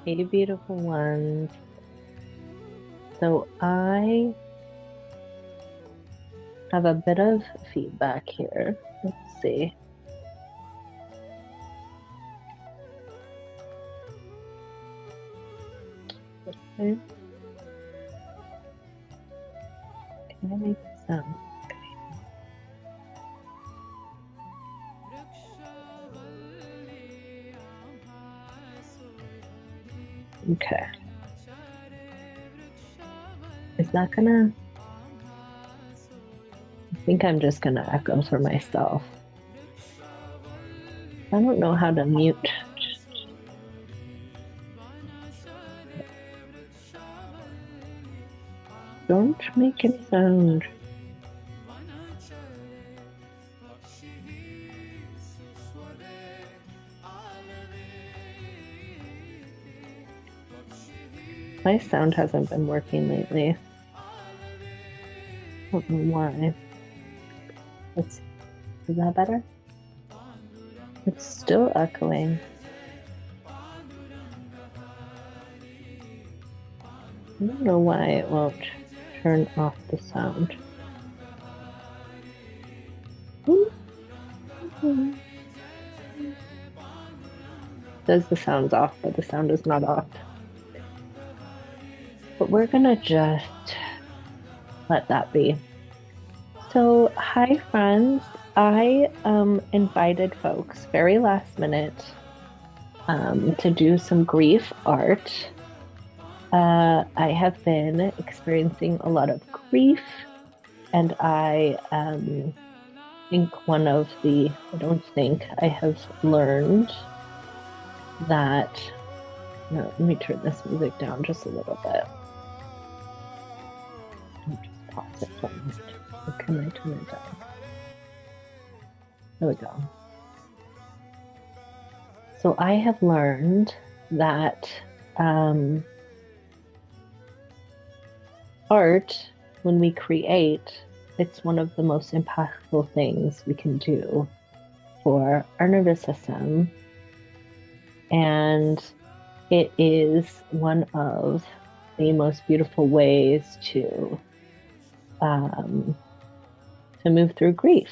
Hey, beautiful ones. So I have a bit of feedback here. Let's see. Okay, can I make sound? Okay. Is that gonna? I think I'm just gonna echo for myself. I don't know how to mute. Don't make any sound. My sound hasn't been working lately. I don't know why. Let's see. Is that better? It's still echoing. I don't know why it won't turn off the sound. Says the sound's off, but the sound is not off. But we're gonna just let that be. So, hi friends. I invited folks very last minute to do some grief art. I have been experiencing a lot of grief, and I think I don't think I have learned that. No, let me turn this music down just a little bit. I'll just pause it for a minute. Or can I turn it down? There we go. So I have learned that art, when we create, it's one of the most impactful things we can do for our nervous system. And it is one of the most beautiful ways um, to move through grief,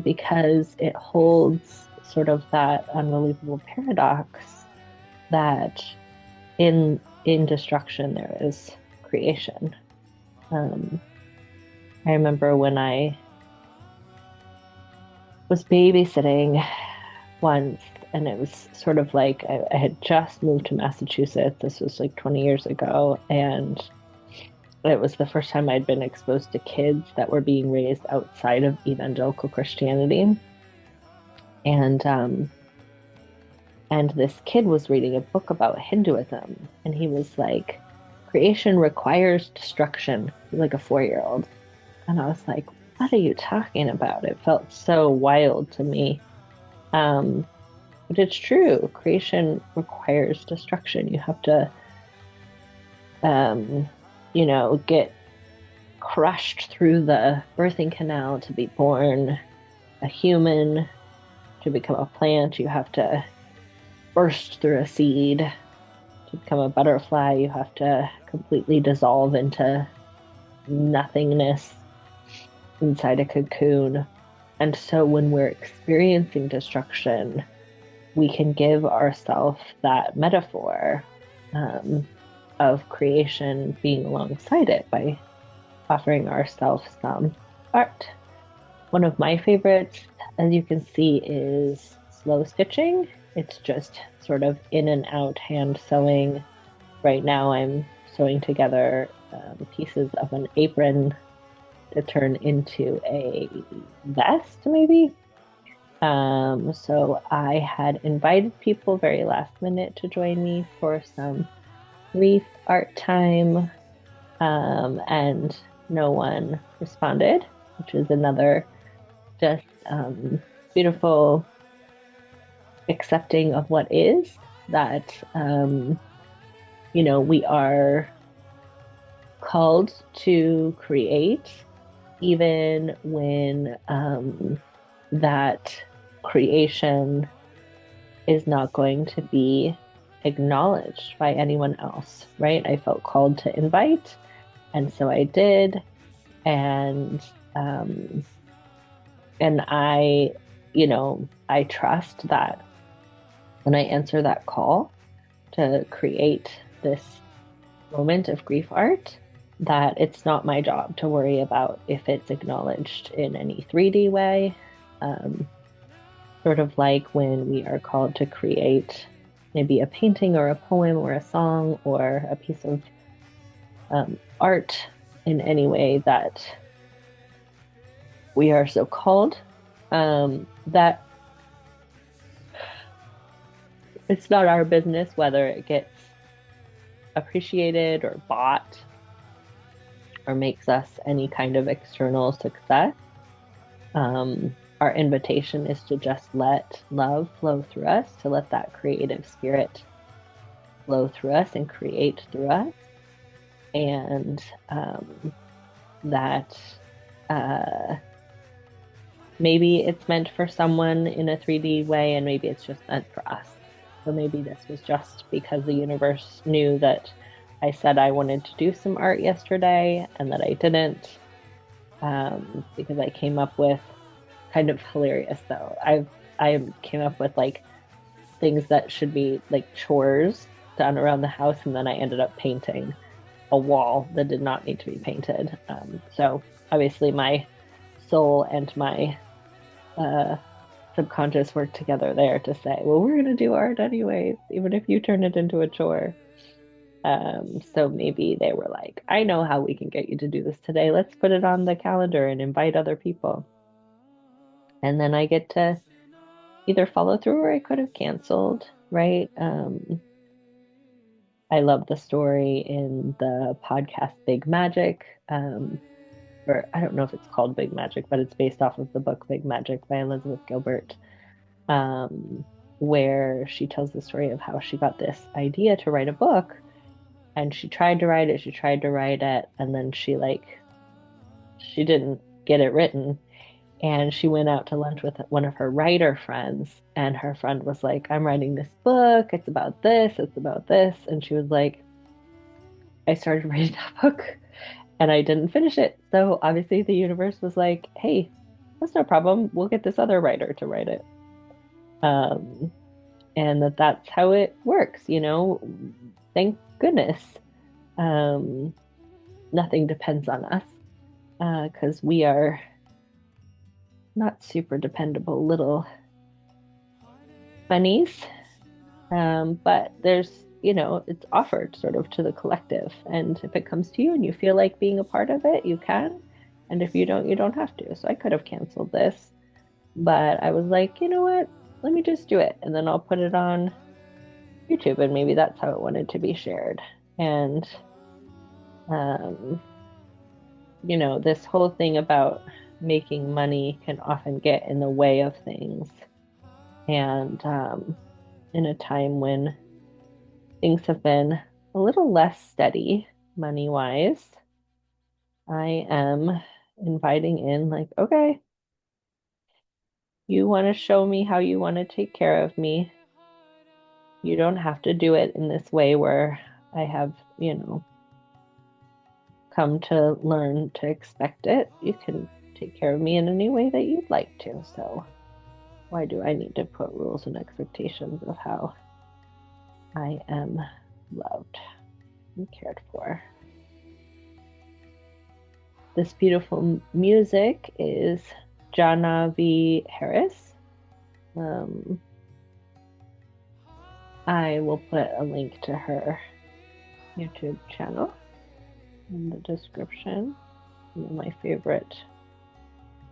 because it holds sort of that unbelievable paradox that in destruction there is creation. Um, I remember when I was babysitting once, and it was sort of like I had just moved to Massachusetts. This was like 20 years ago, and it was the first time I'd been exposed to kids that were being raised outside of evangelical Christianity. And and this kid was reading a book about Hinduism, and he was like, creation requires destruction, like a 4 year old. And I was like, what are you talking about? It felt so wild to me. Um, but it's true. Creation requires destruction. You have to, um, get crushed through the birthing canal to be born a human, to become a plant. You have to burst through a seed to become a butterfly. You have to completely dissolve into nothingness inside a cocoon. And so when we're experiencing destruction, we can give ourselves that metaphor of creation being alongside it by offering ourselves some art. One of my favorites, as you can see, is slow stitching. It's just sort of in and out hand sewing. Right now, I'm sewing together pieces of an apron to turn into a vest, maybe. So I had invited people very last minute to join me for some brief art time, and no one responded, which is another just beautiful accepting of what is, that we are called to create even when that creation is not going to be acknowledged by anyone else, right? I felt called to invite, and so I did. And um, and I trust that when I answer that call to create this moment of grief art, that it's not my job to worry about if it's acknowledged in any 3D way. Um, Sort of like when we are called to create maybe a painting or a poem or a song or a piece of art in any way that we are so called, that it's not our business whether it gets appreciated or bought or makes us any kind of external success. Our invitation is to just let love flow through us, to let that creative spirit flow through us and create through us. And that uh, maybe it's meant for someone in a 3D way, and maybe it's just meant for us. So maybe this was just because the universe knew that I said I wanted to do some art yesterday and that I didn't, because I came up with kind of hilarious though. I came up with like things that should be like chores done around the house, and then I ended up painting a wall that did not need to be painted. So obviously my soul and my uh, subconscious work together there to say, well, we're going to do art anyways, even if you turn it into a chore. So maybe they were like, I know how we can get you to do this today. Let's put it on the calendar and invite other people. And then I get to either follow through or I could have canceled, right? I love the story in the podcast Big Magic. Or I don't know if it's called Big Magic, but it's based off of the book Big Magic by Elizabeth Gilbert, um, where she tells the story of how she got this idea to write a book, and she tried to write it, and then she didn't get it written, and she went out to lunch with one of her writer friends, and her friend was like, I'm writing this book, it's about this, and she was like, I started writing that book and I didn't finish it. So obviously the universe was like, hey, that's no problem. We'll get this other writer to write it. Um, and that's how it works, you know. Thank goodness. Um, Nothing depends on us because we are not super dependable little bunnies. But it's offered sort of to the collective. And if it comes to you and you feel like being a part of it, you can. And if you don't, you don't have to. So I could have canceled this, but I was like, you know what? Let me just do it. And then I'll put it on YouTube, and maybe that's how it wanted to be shared. And, um, this whole thing about making money can often get in the way of things. And in a time when things have been a little less steady money wise, I am inviting in, like, okay, you want to show me how you want to take care of me. You don't have to do it in this way where I have, come to learn to expect it. You can take care of me in any way that you'd like to. So why do I need to put rules and expectations of how I am loved and cared for? This beautiful music is Jana V. Harris. I will put a link to her YouTube channel in the description. Some of my favorite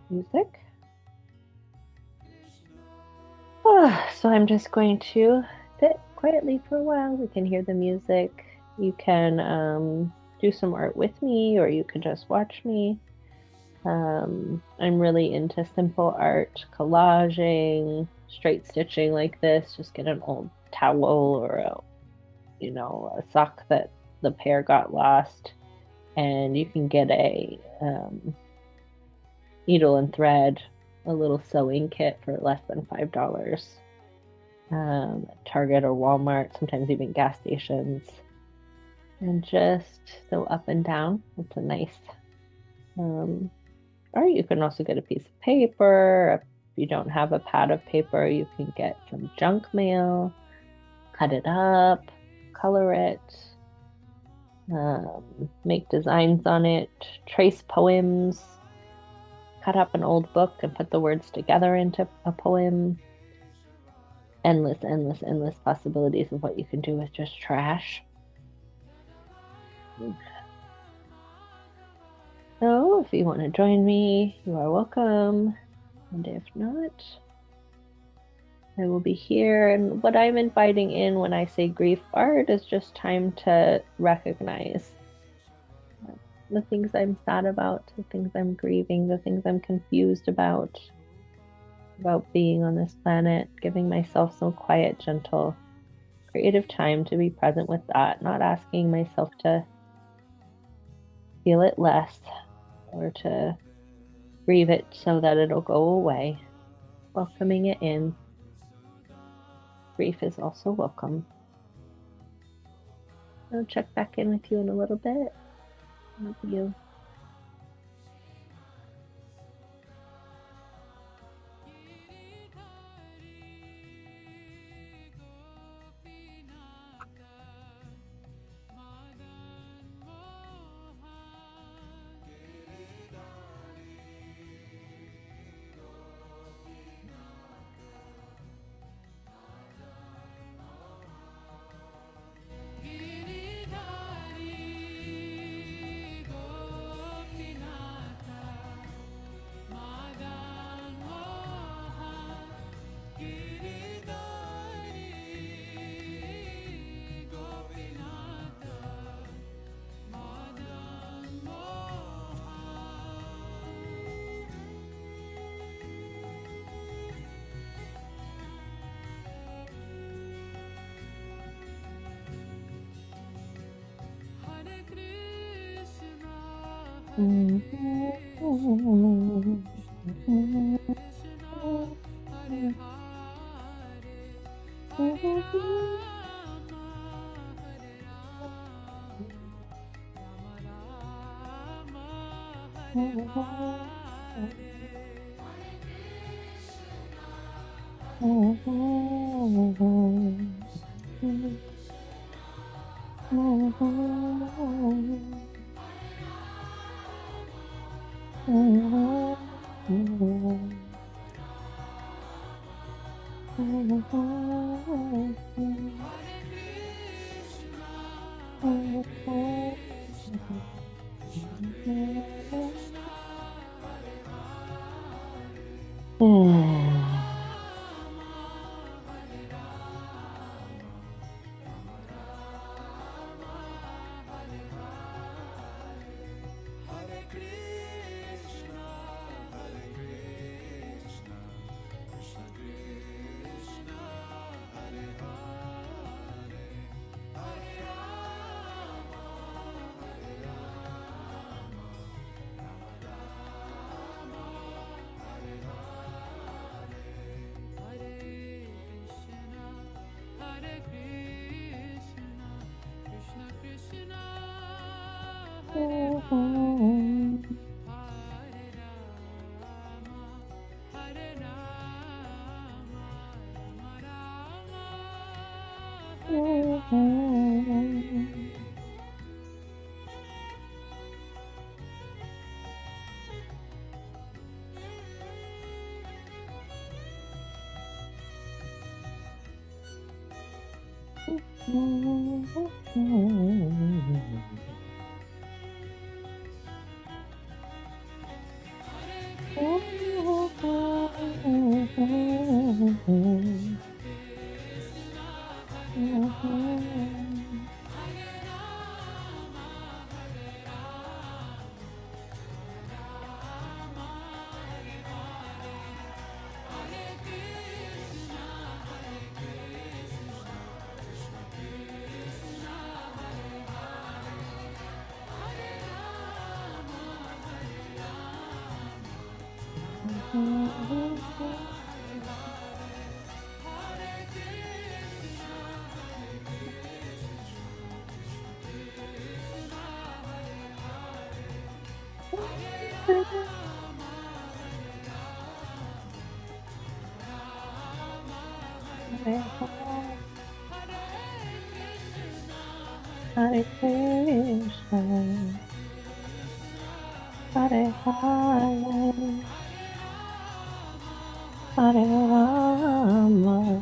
music. So I'm just going to sit quietly for a while. We can hear the music. You can do some art with me, or you can just watch me. I'm really into simple art, collaging, straight stitching like this. Just get an old towel or a sock that the pair got lost, and you can get a needle and thread, a little sewing kit for less than $5. Target or Walmart, sometimes even gas stations, and just go up and down. It's a nice, um, or you can also get a piece of paper. If you don't have a pad of paper, you can get some junk mail, cut it up, color it, make designs on it, trace poems, cut up an old book and put the words together into a poem. Endless, endless, endless possibilities of what you can do with just trash. So, if you want to join me, you are welcome. And if not, I will be here. And what I'm inviting in when I say grief art is just time to recognize the things I'm sad about, the things I'm grieving, the things I'm confused about being on this planet, giving myself some quiet, gentle, creative time to be present with that, not asking myself to feel it less or to grieve it so that it'll go away. Welcoming it in. Grief is also welcome. I'll check back in with you in a little bit. Love you. Hare Krishna, Hare Hare, Hare Rama.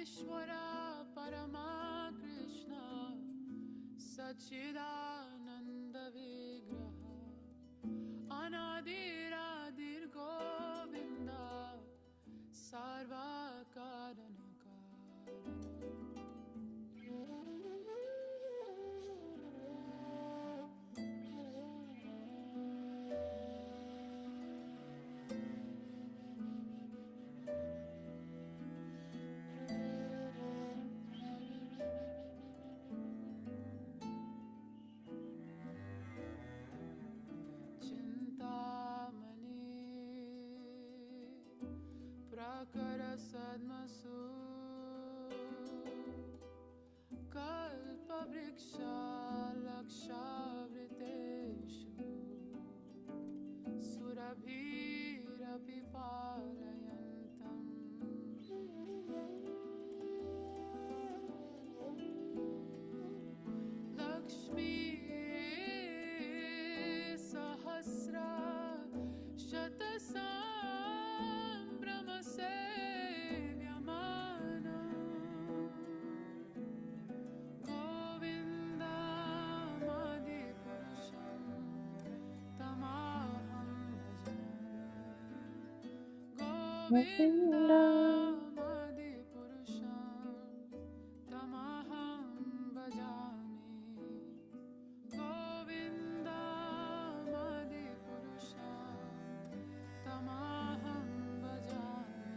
ईश्वरा परमा कृष्ण सच्चिदानंद विग्रह अनादिरादिर गोविंद सर्वकारण करसद्मसु कल्पवृक्षालक्षावृतेषु सुरभिरपि पालयन्तम् लक्ष्मी सहस्रा शतसाम्भ्रमसेव्यमाना गोविन्दमादिपुरुषं तमाहं भजामि गोविन्दमादिपुरुषं तमाहं भजामि गोविन्दमादिपुरुषं तमाहं भजामि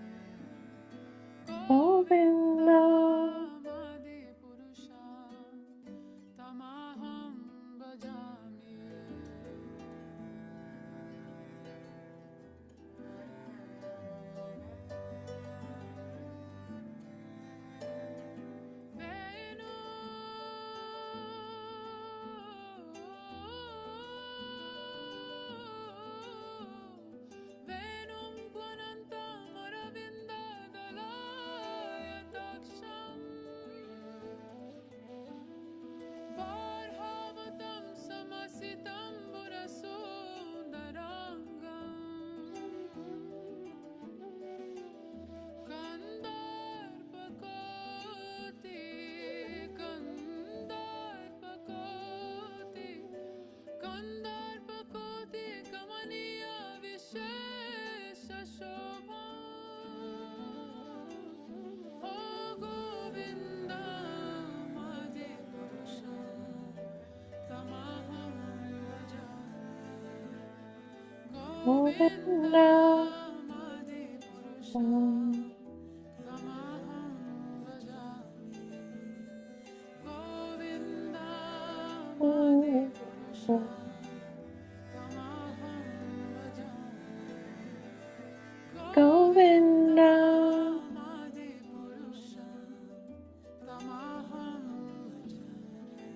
गोविन्दमादिपुरुषं तमाहं भजामि वेणु वेणुं पुनन्तमरविन्ददलायताक्षम् बार्हावतं समसितं बुरसुन्दराङ्गम् कन्दार्पकोटि कन्दार्पकोटि कन्दार्पकोटि कमनीय विशेषशोभा ओ गोविन्दमादिपुरुषं तमाहं भजामि गोविन्दमादिपुरुषं तमाहं भजामि गोविन्दमादिपुरुषं तमाहं भजामि Govinda. गोविन्दमादिपुरुषं तमाहं भजामि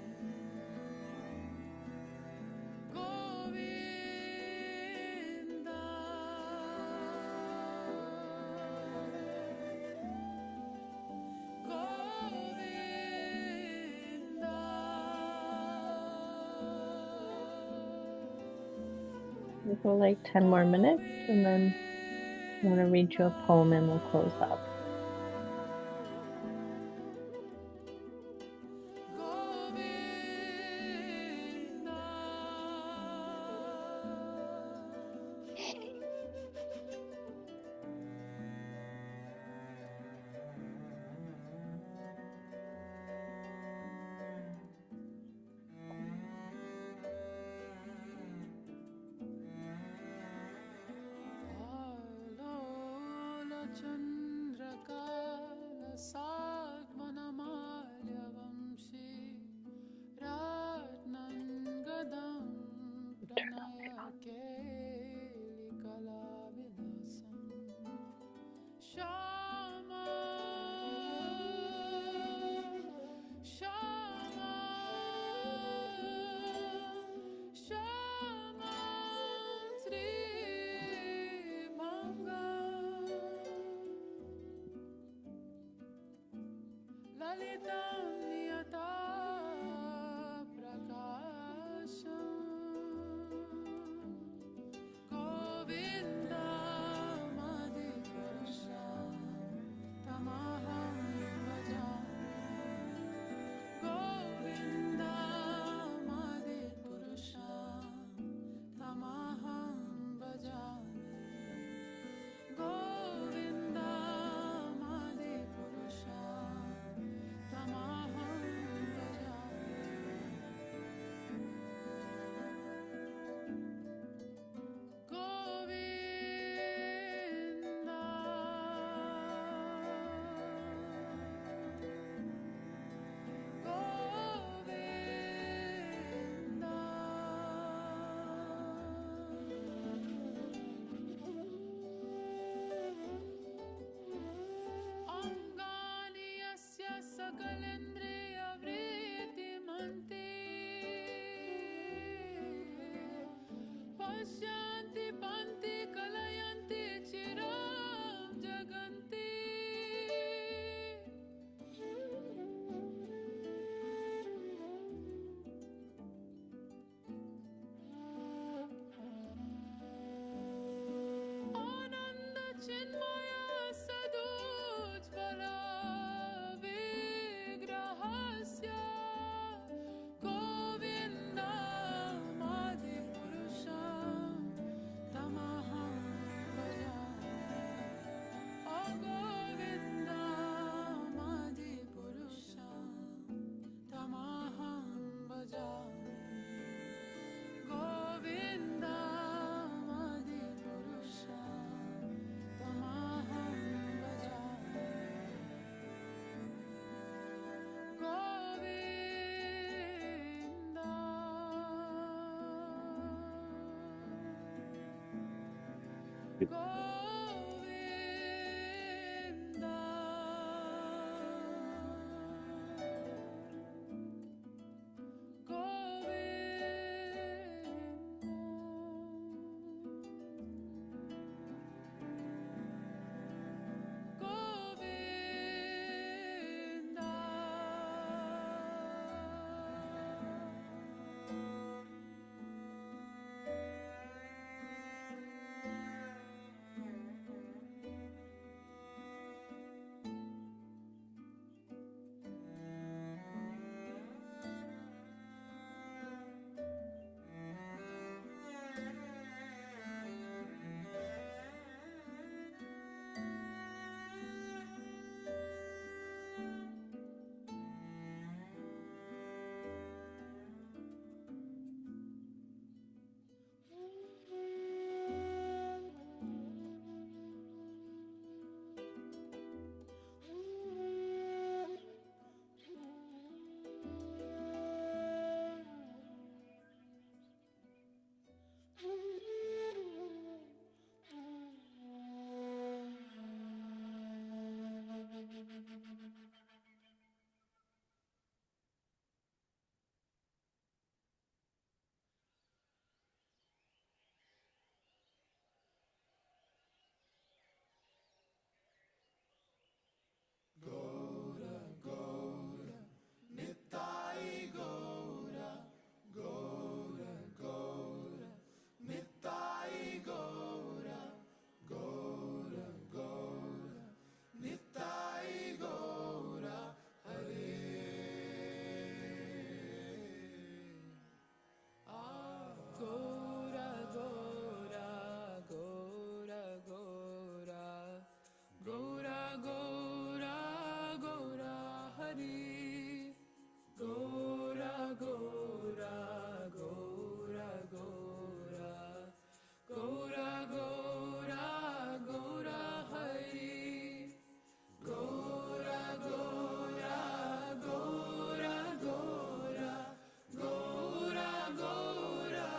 Govind We go like 10 more minutes and then I'm going to read you a poem and we'll close up. चन्द्रकालसाग्मनमाल्यवंशी राट्नङ्गदं प्रणयकेलिकलाविलासम् Shyama Shyama Shyama श्रीभङ्गा ललितां नियता प्रकाशम् गोविन्दमादिपुरुषं तमाहं भजामि गोविन्दमादिपुरुषं तमाहं भजामि गोविन्दमादिपुरुषं तमाहं पश्यन्ति पन्ति कलयन्ति चिरं जगन्ति आनन्द चिन्मय सदोज्ज्वल विग्रहस्य गोविन्दमादिपुरुषं तमहं भजामि गोविन्दमादिपुरुषं तमहं भजामि गोविन्दमादिपुरुषं तमहं भजामि Govind Govind Govind Gora, Gora, Gora, Gora, Gora, Gora, Gora, Hari. Gora, Gora, Gora, Gora, Gora, Gora, Gora, Hari. Gora, Gora, Gora, Gora, Gora, Gora,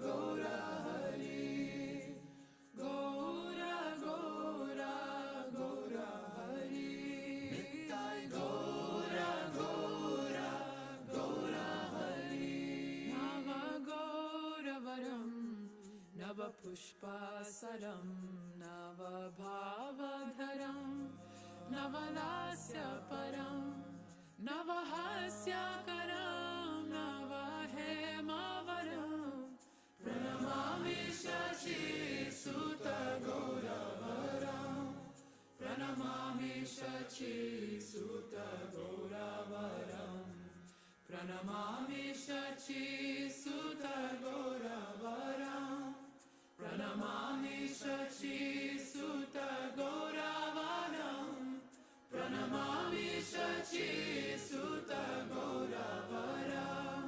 Gora, Hari. Gora, Gora, Gora, Hari. Gora, Gora, Gora, Hari. Nava Gauravaram, Nava Pushpasaram, Nava Bhavadharam, Navalasya Param, Navahasya-karam, Navahemavaram. Pranamami Shachi-suta Gauravaram. Pranamami Shachi-suta Gauravaram. Pranamami Shachi-suta Gauravaram. Pranamami Shachi-suta Gauravaram. Pranamami Shachi-suta Gauravaram.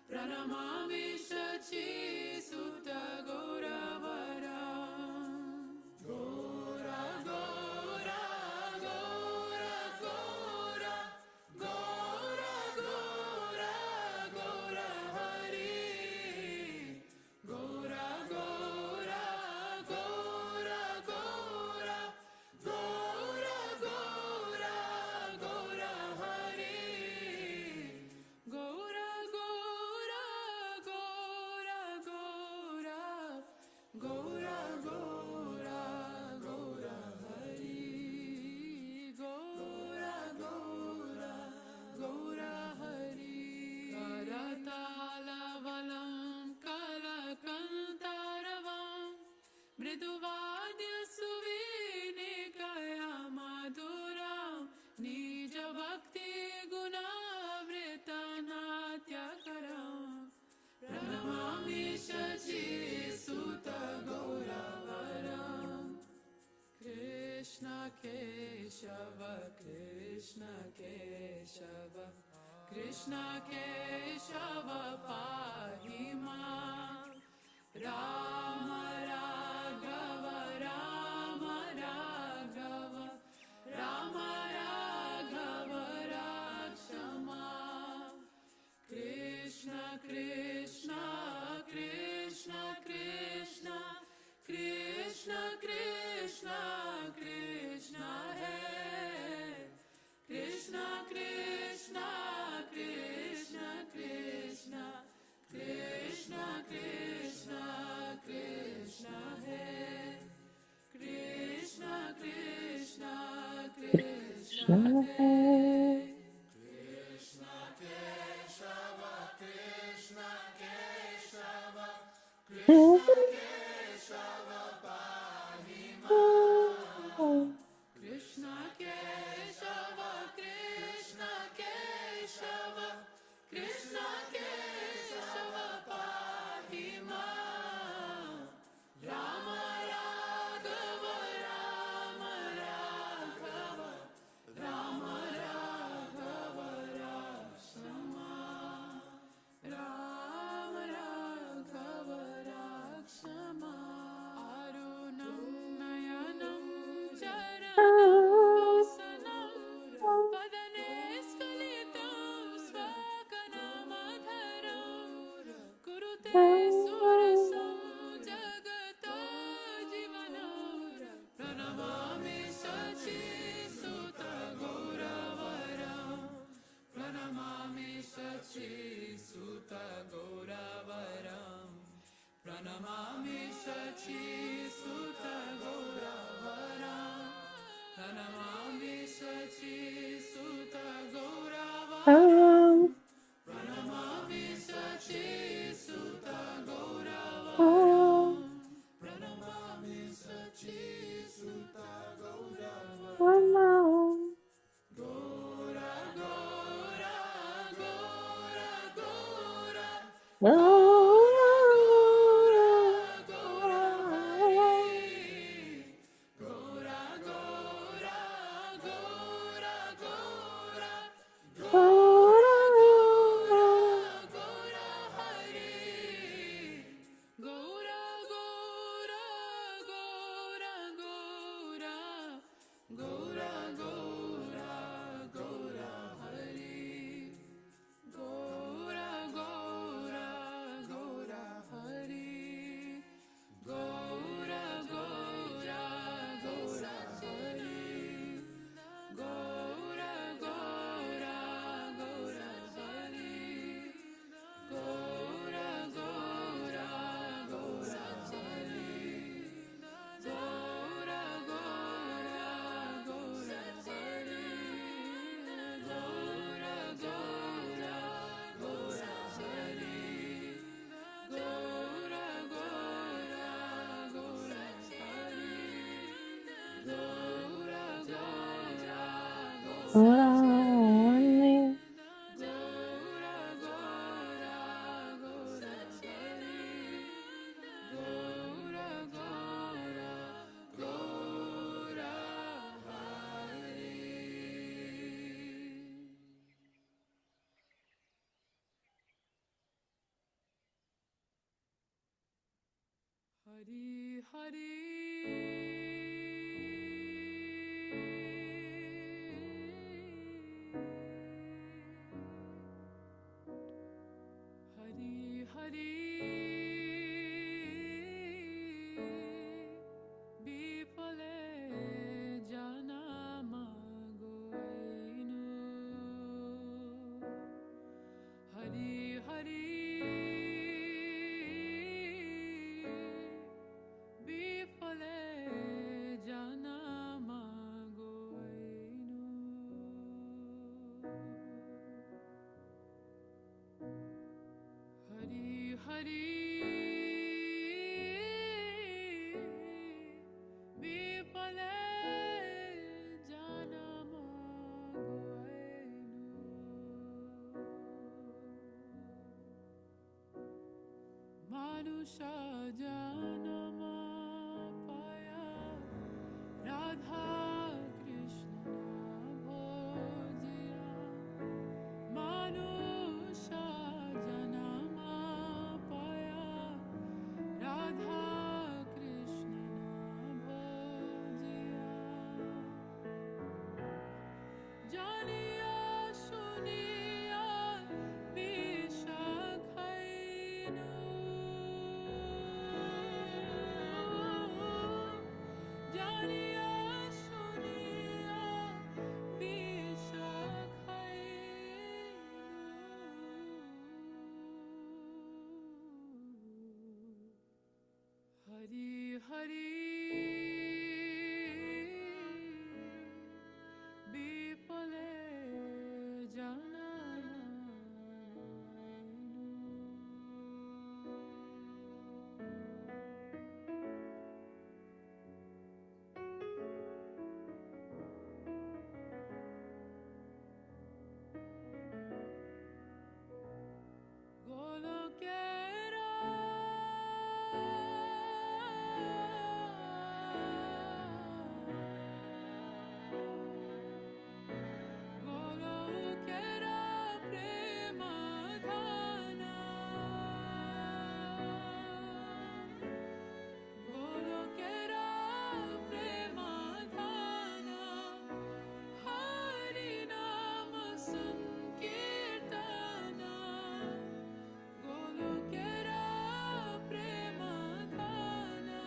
Pranamami Shachi-suta Gauravaram. Gora, Gora, Gora, Gora, Gora, Gora, Gora, Hari. Gora, Gora, Gora, Gora, Gora, Gora, Gora, Hari. Gora, Gora, Gora, Krishna Keshava pahi ma, Rama Raghava Rama Raghava, Rama Raghava Rakshama, Krishna Krishna Krishna Krishna, Krishna Krishna Krishna Hai, Krishna Krishna Krishna Krishna, Krishna Krishna Krishna Hai, Krishna Krishna Krishna Hai, Krishna Keshava Krishna Keshava, Krishna Keshava pahi ma, Krishna Keshava Krishna Keshava, Krishna Keshava pahi ma, Rama Raghava Rama Raghava, Rama Raghava Rakshama, Rama Raghava Rakshama, Arunam Nayanam Charanam Vasanam, Padane Skalitam Svakanamadharam, Kurute Surasam Jagata Jivanam, Pranamami Sachi Suta Gauravaram, Pranamami Sachi Suta Gauravaram, Pranamami Sachi Suta Gauravaram, Pranamami Sachi Suta Gauravaram, Pranamami Sachi Suta Gauravaram, Pranamami Sachi Suta Gauravaram, Gora Gora Gora Gora, Gora Hari, Gora Gora Gora Gora, Gora Gora Hari, Gora Gora Gora Gora, Gora Gora Hari, Gora Gora Gora Hari, Gora Gora Gora Hari, Gora Gora Gora Hari, Gora Gora Gora Hari, Gora Gora Gora Hari, Gora Gora Gora Hari, Gora Gora Gora Hari, Gora Gora Gora Only Gora Gora Gora Hari, Gora Gora Gora Hari. Hari Hari Hari Hari Bipale Janama Goinu, Hari Hari Bipale Janama Goinu, Hari Hari Bipale Janama Goinu, Manusha Janama Paya, Radha Krishna Bhojya, Manu Radha Krishna भजिया जानिया सुनिया बिषखैनु जानिया सुनिया बिषखैनु हरि हरि विपले गोलोकेरा गोलोकेरा प्रेम धाना गोलोकेरा प्रेम धाना हरि नाम संकीर्तना गोलोकेरा प्रेम धाना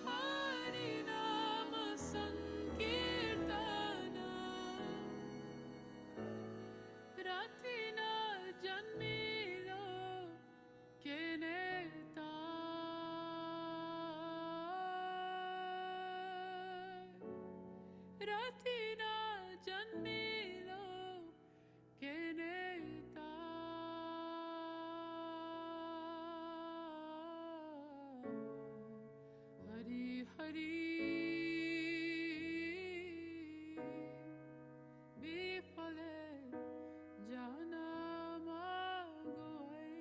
हरि नाम संकीर्तना रतिना जन्मिलो केनेता रतिना जन्मिलो केनेता हरि हरि विफले जाना मागोइनु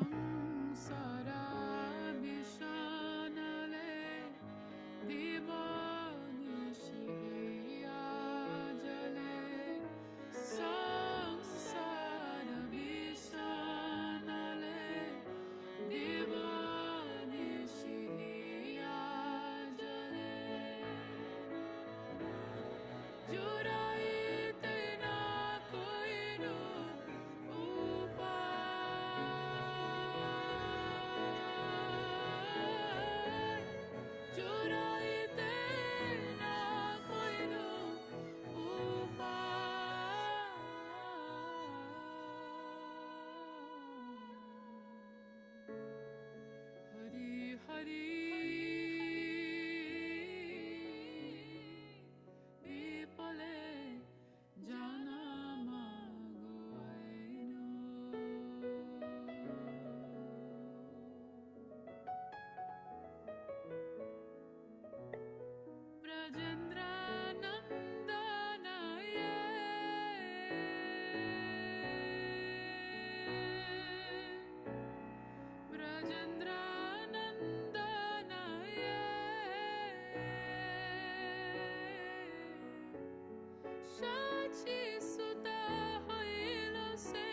संसारा विशानले दिवानिशिया जले संसार विशानले दिवानिशिया जले जुराइते ना कोइनु उपाय जुराइते ना कोइनु उपाय हरि हरि विपले जाना मागोइनु ब्रजेन्द्रानन्दनाय ब्रजेन्द्रानन्दनाय साची सुता हईल से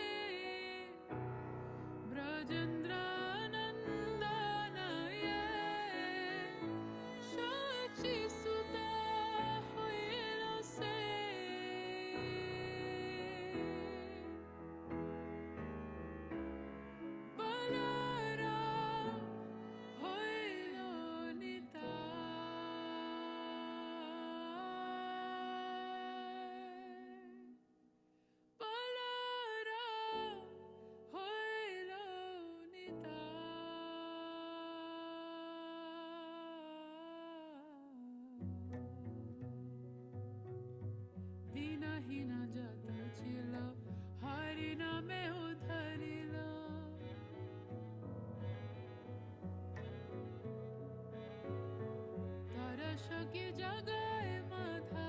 ब्रजेन्द्रानन्दनाय साची सुता हईल से बलराम हईल निताय बलराम हईल निताय दिनहीन जत छिल हरि नामे उधरिल तरस की जगाए माधा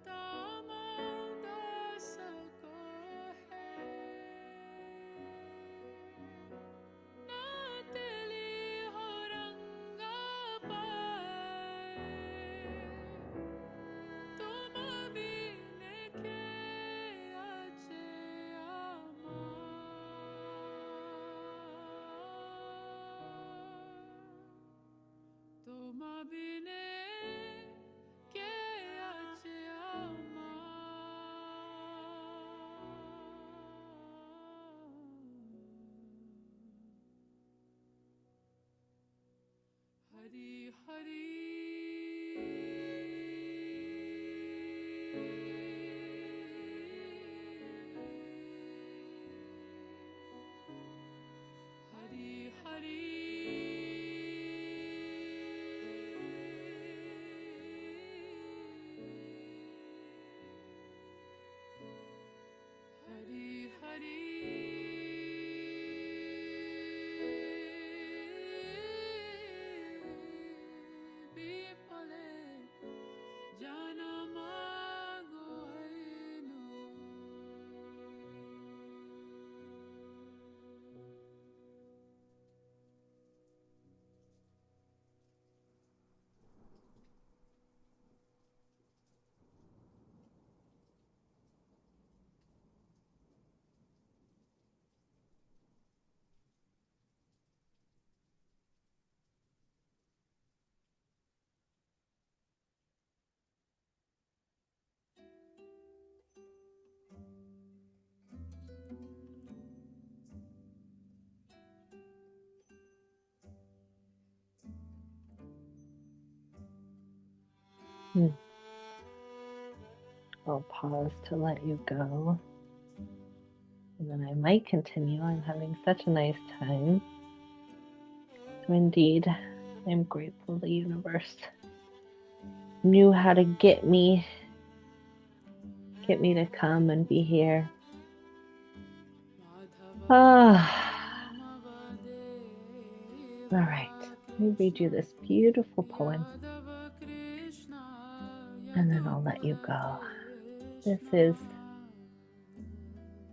दामोदस को है नातेली हो रंगा पाए तुम बिने के आचे आमा तुम बिने के आचे आमा Hari Hari Hari Hari Hari Hari बिपले जनमागो ऐनो Hmm. I'll pause to let you go. And then I might continue. I'm having such a nice time. So indeed, I'm grateful the universe knew how to get me to come and be here. Ah. All right, let me read you this beautiful poem, and then I'll let you go. This is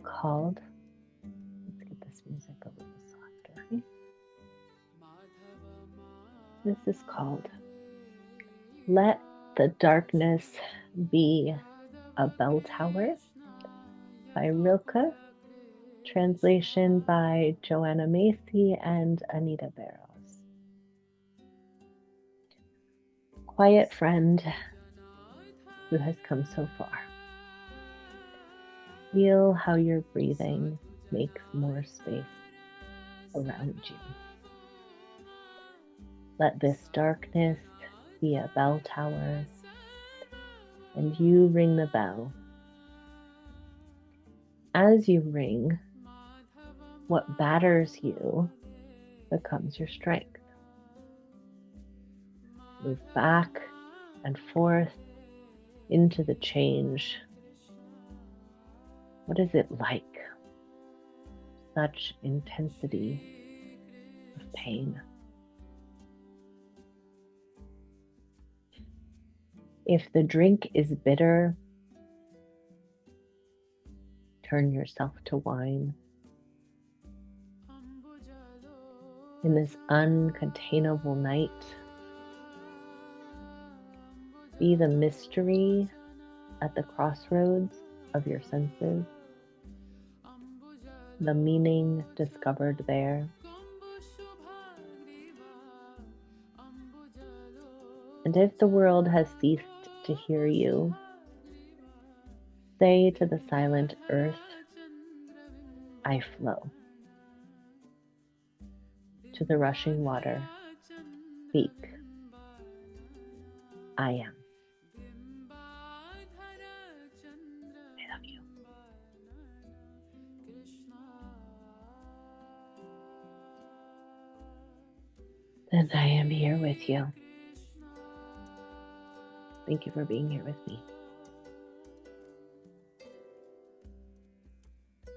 called, let's get this music a little softer. This is called Let the Darkness Be a Bell Tower by Rilke, translation by Joanna Macy and Anita Barrows. Quiet friend who has come so far, feel how your breathing makes more space around you. Let this darkness be a bell tower, and you ring the bell. As you ring, what batters you becomes your strength. Move back and forth into the change. What is it like? Such intensity of pain. If the drink is bitter, turn yourself to wine. In this uncontainable night, be the mystery at the crossroads of your senses, the meaning discovered there. And if the world has ceased to hear you, say to the silent earth, I flow. To the rushing water, speak, I am. I love you. And I am here with you. Thank you for being here with me.